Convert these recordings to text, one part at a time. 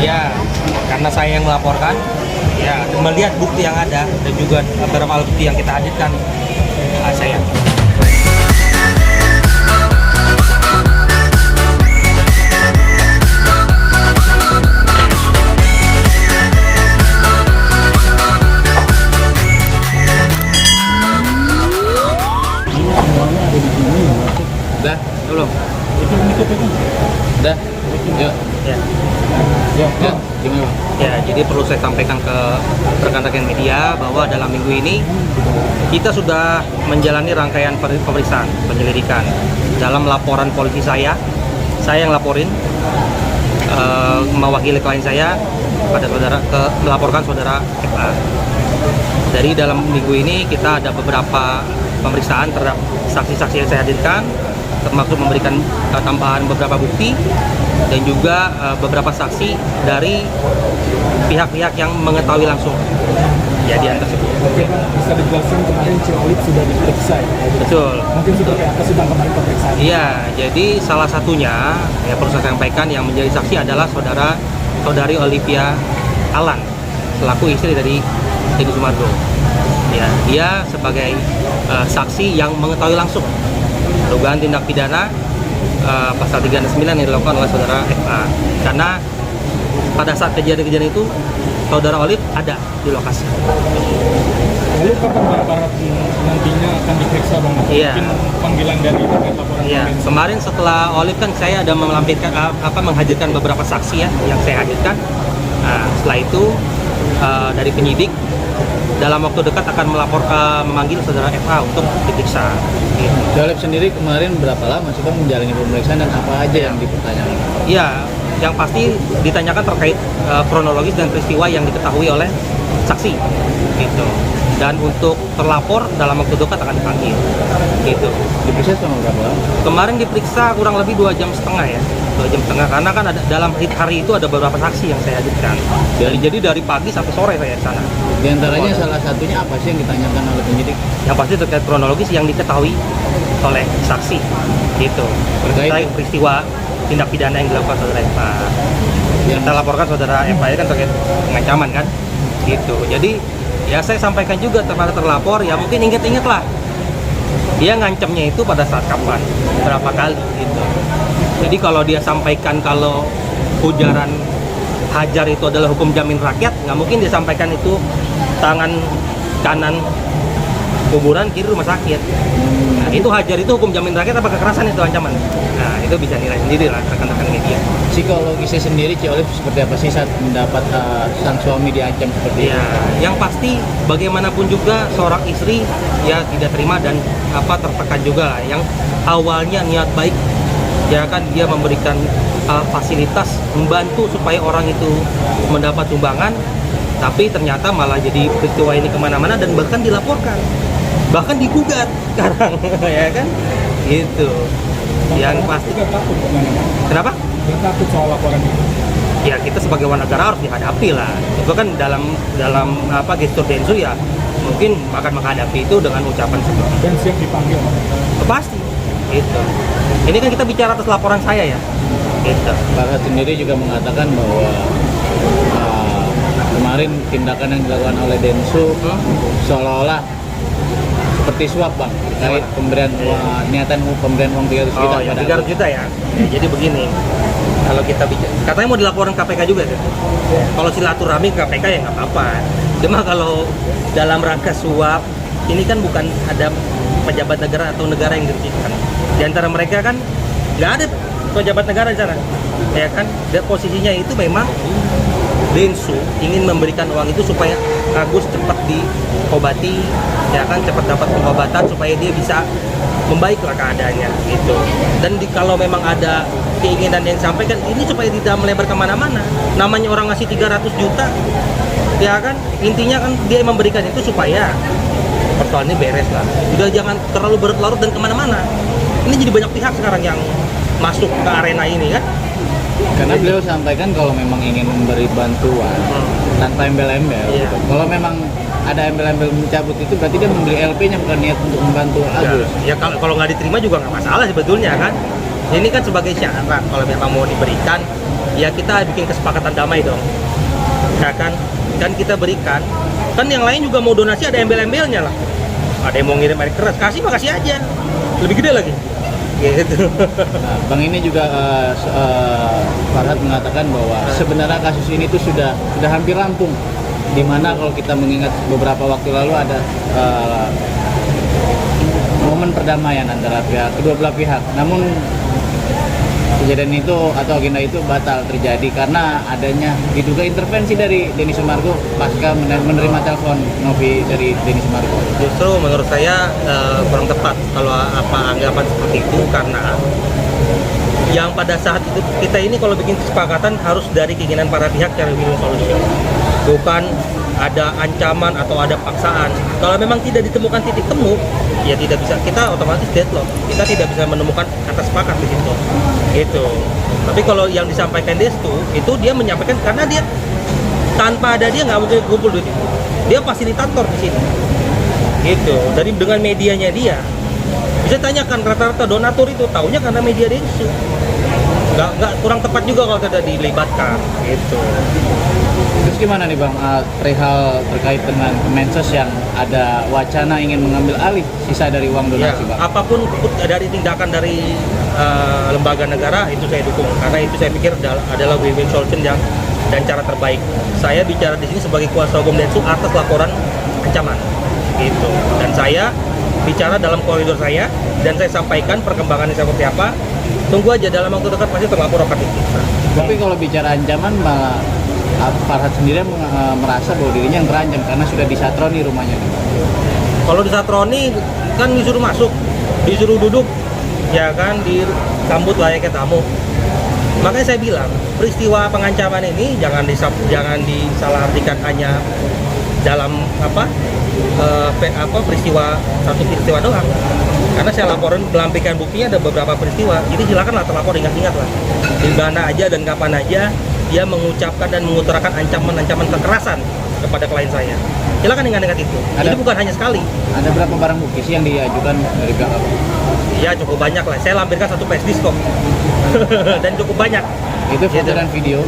Ya, karena saya yang melaporkan, ya melihat bukti yang ada dan juga beberapa alat bukti yang kita hadirkan, saya. Udah, belum? Udah, yuk. Ya. Yuk, gimana? Ya, jadi perlu saya sampaikan ke rekan-rekan media bahwa dalam minggu ini kita sudah menjalani rangkaian pemeriksaan penyelidikan. Dalam laporan polisi saya yang laporin mewakili klien saya pada melaporkan saudara FA. Dari dalam minggu ini kita ada beberapa pemeriksaan terhadap saksi-saksi yang saya hadirkan, termasuk memberikan tambahan beberapa bukti dan juga beberapa saksi dari pihak-pihak yang mengetahui langsung kejadian tersebut. Oke, bisa dijelaskan kemarin Ciolip sudah diperiksa ya? Betul. Mungkin sudah kayak apa sidang kemarin pemeriksaan? Iya, jadi salah satunya ya perlu saya sampaikan yang menjadi saksi adalah saudari Olivia Alan selaku istri dari Deddy Sumargo. Ya, dia sebagai saksi yang mengetahui langsung dugaan tindak pidana pasal 369 yang dilakukan oleh saudara FA. Karena pada saat kejadian-kejadian itu saudara Olive ada di lokasi. Lalu kapan Barat nantinya akan diperiksa Bang? Iya. Mungkin panggilan dari terkait laporan Iya, kemarin. kemarin setelah Olive kan saya ada menghadirkan beberapa saksi ya yang saya hadirkan. Nah, setelah itu dari penyidik dalam waktu dekat akan memanggil saudara FA untuk diperiksa. Gitu. Ciolip sendiri kemarin berapa lama sih Bang menjalani pemeriksaan dan apa aja yang dipertanyakan? Iya, yang pasti ditanyakan terkait kronologis dan peristiwa yang diketahui oleh saksi, gitu. Dan untuk terlapor dalam waktu dekat akan dipanggil, gitu. Diperiksa selama berapa lama? Kemarin diperiksa kurang lebih 2,5 jam ya, 2,5 jam karena kan ada dalam hari itu ada beberapa saksi yang saya hadirkan. Jadi dari pagi sampai sore saya di sana. Di antaranya salah satunya apa sih yang ditanyakan oleh penyidik? Yang pasti terkait kronologis yang diketahui oleh saksi, gitu. Terkait peristiwa tindak pidana yang dilakukan saudara FA. Yang kita laporkan saudara FA kan terkait pengancaman kan, gitu. Jadi ya saya sampaikan juga kepada terlapor, ya mungkin ingat-ingat lah dia ngancamnya itu pada saat kapan, berapa kali gitu. Jadi kalau dia sampaikan kalau ujaran hajar itu adalah hukum jamin rakyat, nggak mungkin dia sampaikan itu tangan kanan kuburan, kiri rumah sakit. Nah, itu hajar itu hukum jamin rakyat apa kekerasan itu ancaman? Nah, itu bisa nilai sendiri lah rekan-rekan media. Psikologisnya sendiri Ciolip seperti apa sih saat mendapat sang suami diancam seperti itu? Ya, yang pasti bagaimanapun juga seorang istri ya tidak terima dan tertekan juga lah. Yang awalnya niat baik, ya kan dia memberikan fasilitas, membantu supaya orang itu mendapat sumbangan, tapi ternyata malah jadi peristiwa ini kemana-mana dan bahkan dilaporkan, bahkan digugat sekarang, ya kan? Gitu. Yang pasti. Tidak takut kemana-mana. Kenapa? Tidak takut soal laporan itu. Ya kita sebagai warga negara harus dihadapi lah. Itu kan dalam gestur Densu ya mungkin akan menghadapi itu dengan ucapan seperti itu. Dan siap dipanggil. Pasti. Gitu. Ini kan kita bicara atas laporan saya ya. Gitu. Barat sendiri juga mengatakan bahwa kemarin tindakan yang dilakukan oleh Densu seolah-olah seperti suap Bang, terkait pemberian uang, niatan pemberian uang 300 juta Oh ya, pada 300 juta ya. Jadi begini, kalau kita bicara, katanya mau dilaporin KPK juga kan? Kalau silaturahmi ke KPK ya nggak apa-apa. Cuma kalau dalam rangka suap, ini kan bukan ada pejabat negara atau negara yang dirugikan. Di antara mereka kan nggak ada pejabat negara di sana, ya kan? Dan posisinya itu memang Densu ingin memberikan uang itu supaya Agus cepat diobati, ya kan, cepat dapat pengobatan supaya dia bisa membaiklah keadaannya gitu. Dan kalau memang ada keinginan yang disampaikan ini supaya tidak melebar kemana-mana. Namanya orang ngasih 300 juta, ya kan, intinya kan dia memberikan itu supaya persoalan ini beres lah. Udah jangan terlalu berlarut dan kemana-mana. Ini jadi banyak pihak sekarang yang masuk ke arena ini kan. Karena beliau sampaikan kalau memang ingin memberi bantuan tanpa embel-embel, Iya. gitu. Kalau memang ada embel-embel mencabut itu berarti dia membeli LP-nya bukan niat untuk membantu Agus. Ya kalau nggak diterima juga nggak masalah sebetulnya kan. Ini kan sebagai syarat kalau memang mau diberikan ya kita bikin kesepakatan damai dong, ya kan? Dan kita berikan, kan yang lain juga mau donasi ada embel-embelnya lah. Ada yang mau ngirim air keras, kasih aja, lebih gede lagi. Gitu. Nah, Bang ini juga Farhad mengatakan bahwa sebenarnya kasus ini tuh sudah hampir rampung. Dimana kalau kita mengingat beberapa waktu lalu ada momen perdamaian antara kedua belah pihak. Namun kejadian itu atau agenda itu batal terjadi karena adanya diduga intervensi dari Denny Sumargo pasca menerima telepon Novi dari Denny Sumargo. Justru menurut saya kurang tepat kalau anggapan seperti itu, karena yang pada saat itu kita ini kalau bikin kesepakatan harus dari keinginan para pihak yang win-win solution, bukan ada ancaman atau ada paksaan. Kalau memang tidak ditemukan titik temu, ya tidak bisa, kita otomatis deadlock. Kita tidak bisa menemukan kata sepakat di situ. Gitu. Tapi kalau yang disampaikan Destu itu dia menyampaikan karena dia tanpa ada dia nggak mungkin kumpul duit itu. Dia fasilitator di sini. Gitu. Dari dengan medianya dia. Bisa tanyakan rata-rata donatur itu taunya karena media Destu. Nggak kurang tepat juga kalau tidak dilibatkan. Gitu. Terus gimana nih Bang, perihal terkait dengan Kemensos yang ada wacana ingin mengambil alih sisa dari uang donasi Ya, Bang? apapun dari tindakan dari lembaga negara itu saya dukung, karena itu saya pikir adalah win-win solution dan cara terbaik. Saya bicara di sini sebagai kuasa hukum Densu atas laporan ancaman, gitu. Dan saya bicara dalam koridor saya dan saya sampaikan perkembangannya seperti apa. Tunggu aja, dalam waktu dekat pasti terlapor akan diperiksa. Tapi kalau bicara ancaman malah Farhad sendiri merasa bahwa dirinya yang terancam karena sudah disatroni rumahnya. Kalau disatroni kan disuruh masuk, disuruh duduk, ya kan, disambut layaknya tamu. Makanya saya bilang peristiwa pengancaman ini jangan disalahartikan hanya dalam peristiwa, satu peristiwa doang. Karena saya laporin melampikan buktinya ada beberapa peristiwa. Jadi silakanlah terlapor, ingat-ingat lah di mana aja dan kapan aja dia mengucapkan dan mengutarakan ancaman-ancaman kekerasan kepada klien saya. Silakan ingat-ingat itu. Ini bukan hanya sekali. Ada berapa barang bukti sih yang diajukan dari pihak apa? Ya cukup banyak lah. Saya lampirkan satu flash disk kok. Dan cukup banyak. Itu foto dan video.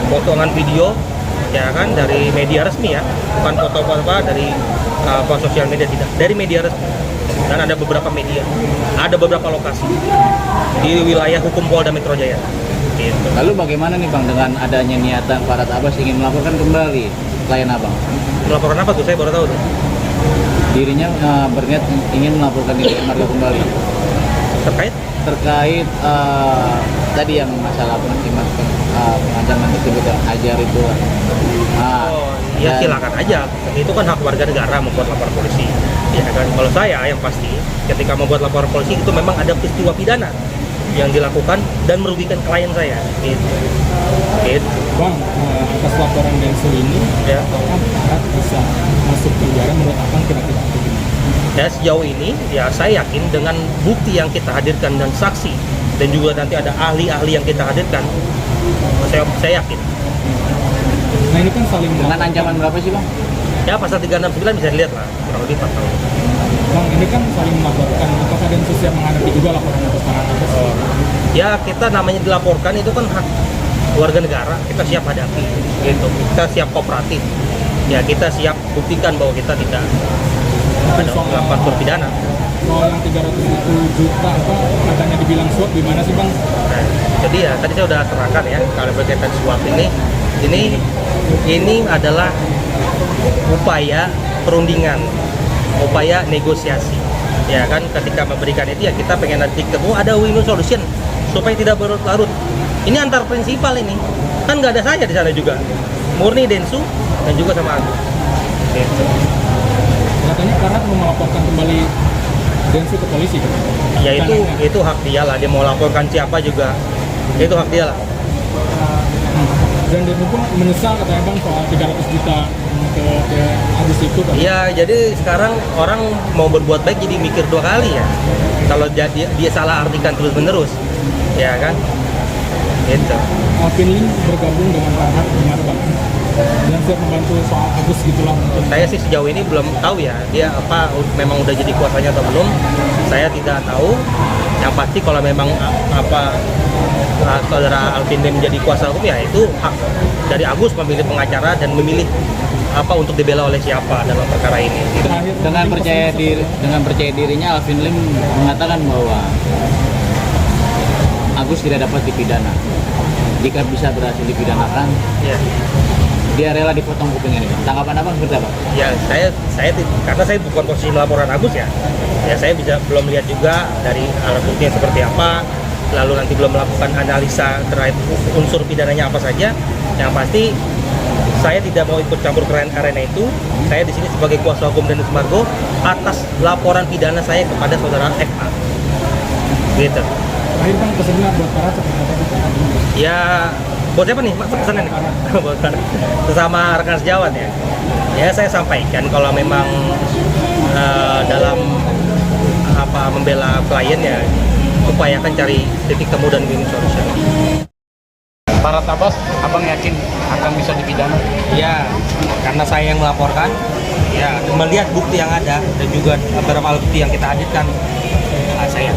Potongan video, ya kan, dari media resmi ya, bukan foto-foto dari sosial media, tidak, dari media resmi. Dan ada beberapa media, ada beberapa lokasi di wilayah hukum Polda Metro Jaya. Gitu. Lalu bagaimana nih Bang dengan adanya niatan Farhad Abbas ingin melaporkan kembali klien Abang? Melaporkan apa tuh? Saya baru tahu tuh. Dirinya berniat ingin melaporkan diri Sumargo kembali terkait tadi yang masalah mengakibatkan pengancaman tersebut yang ajar itu. Ya silakan aja. Itu kan hak warga negara membuat laporan polisi. Ya kan. Kalau saya yang pasti ketika membuat laporan polisi itu memang ada peristiwa pidana yang dilakukan dan merugikan klien saya. Gitu. Bang, atas laporan Densu ini, Ya. apakah Farhad bisa masuk penjara menurut Abang kira-kira begini? Ya sejauh ini ya saya yakin dengan bukti yang kita hadirkan dan saksi dan juga nanti ada ahli-ahli yang kita hadirkan, saya yakin. Nah ini kan saling Dengan ancaman berapa sih Bang? Ya pasal 369 bisa dilihat lah, kurang lebih 4 tahun. Bang, ini kan saling melaporkan. Apakah Densu siap menghadapi juga laporan atas Farhad Abbas? Ya kita namanya dilaporkan itu kan hak warga negara, kita siap hadapi, gitu. Kita siap kooperatif. Ya kita siap buktikan bahwa kita tidak ada melakukan pidana. Soal yang 300 juta apa katanya dibilang suap, gimana sih Bang? Nah, jadi ya tadi saya udah terangkan ya kalau berkaitan suap ini adalah upaya perundingan, upaya negosiasi. Ya kan, ketika memberikan itu ya kita pengen nanti ketemu ada win-win solution supaya tidak berlarut-larut. Ini antar prinsipal ini. Kan nggak ada saya di sana juga. Murni Densu dan juga sama aku. Gitu. Katanya Farhad mau melaporkan kembali Densu ke polisi kan? Ya Rencananya. itu hak dia lah, dia mau laporkan siapa juga. Itu hak dia lah. Dan Densu pun menyesal katanya Bang soal 300 juta ke Agus itu kan? Iya, jadi sekarang orang mau berbuat baik jadi mikir 2 kali ya. Kalau dia salah artikan terus-menerus, ya kan? Gitu. Finlin bergabung dengan Farhad gimana Bang? Dan siap membantu soal Agus gitulah mungkin. Saya sih sejauh ini belum tahu ya, dia memang udah jadi kuasanya atau belum. Saya tidak tahu. Yang pasti kalau memang saudara Alvin Lim menjadi kuasa hukum, ya itu hak dari Agus memilih pengacara dan memilih apa untuk dibela oleh siapa dalam perkara ini. Gitu. Terakhir, Dengan percaya dirinya Alvin Lim mengatakan bahwa Agus tidak dapat dipidana. Jika bisa berhasil dipidanakan, Ya. dia rela dipotong kupingnya. Tanggapan abang seperti apa? Ya karena saya bukan posisi melaporan Agus ya saya belum lihat juga dari alat buktinya seperti apa, lalu nanti belum melakukan analisa terkait unsur pidananya apa saja. Yang pasti saya tidak mau ikut campur ke arena itu. Saya di sini sebagai kuasa hukum Denny Sumargo atas laporan pidana saya kepada saudara FA. Gitu. terakhir Bang, pesannya buat para seperti apa sih? Ya, buat siapa nih Pak pesannya nih? Buat para sesama rekan sejawat ya. Ya saya sampaikan kalau memang dalam apa membela klien ya upayakan cari titik temu dan win solution. Para tabas, abang yakin akan bisa dipidana? Ya, karena saya yang melaporkan, ya melihat bukti yang ada dan juga beberapa alat bukti yang kita hadirkan, saya